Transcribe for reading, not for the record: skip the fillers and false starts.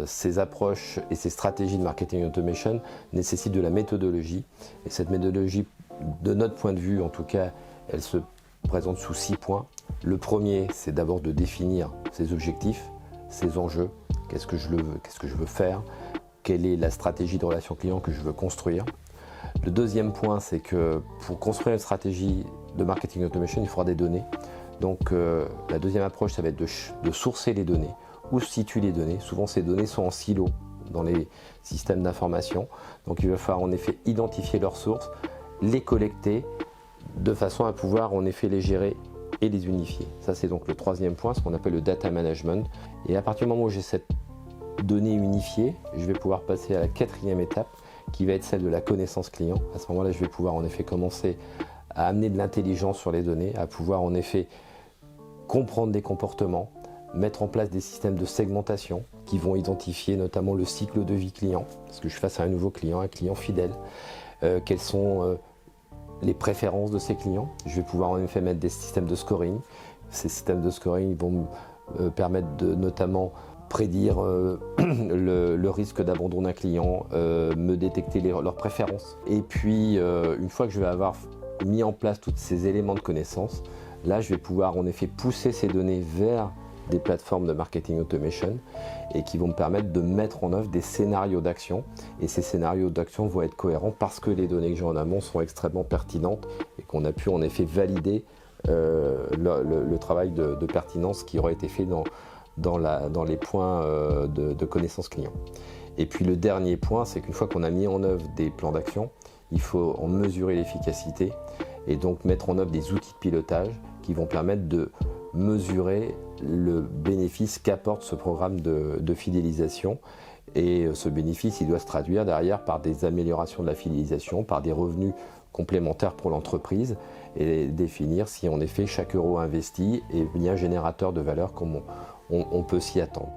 ces approches et ces stratégies de marketing automation nécessitent de la méthodologie. Et cette méthodologie, de notre point de vue en tout cas, elle se présente sous 6 points. Le premier, c'est d'abord de définir ses objectifs, ses enjeux, qu'est-ce que je veux faire, quelle est la stratégie de relation client que je veux construire. Le deuxième point, c'est que pour construire une stratégie de marketing automation, il faudra des données. Donc la deuxième approche, ça va être de sourcer les données. Où se situent les données? Souvent, ces données sont en silo dans les systèmes d'information. Donc il va falloir en effet identifier leurs sources, les collecter de façon à pouvoir en effet les gérer et les unifier. Ça, c'est donc le troisième point, ce qu'on appelle le data management. Et à partir du moment où j'ai cette donnée unifiée, je vais pouvoir passer à la quatrième étape, qui va être celle de la connaissance client. À ce moment-là, je vais pouvoir en effet commencer à amener de l'intelligence sur les données, à pouvoir en effet comprendre des comportements, mettre en place des systèmes de segmentation qui vont identifier notamment le cycle de vie client, parce que je suis face à un nouveau client, un client fidèle, quelles sont les préférences de ces clients. Je vais pouvoir en effet mettre des systèmes de scoring. Ces systèmes de scoring vont me permettre de notamment prédire le risque d'abandon d'un client, me détecter leurs préférences. Et puis, une fois que je vais avoir mis en place tous ces éléments de connaissance, là, je vais pouvoir en effet pousser ces données vers des plateformes de marketing automation et qui vont me permettre de mettre en œuvre des scénarios d'action. Et ces scénarios d'action vont être cohérents parce que les données que j'ai en amont sont extrêmement pertinentes et qu'on a pu en effet valider le travail de pertinence qui aurait été fait dans les points de connaissance client. Et puis le dernier point, c'est qu'une fois qu'on a mis en œuvre des plans d'action, il faut en mesurer l'efficacité et donc mettre en œuvre des outils de pilotage qui vont permettre de mesurer le bénéfice qu'apporte ce programme de fidélisation. Et ce bénéfice, il doit se traduire derrière par des améliorations de la fidélisation, par des revenus complémentaires pour l'entreprise et définir si en effet chaque euro investi est bien générateur de valeur comme on peut s'y attendre.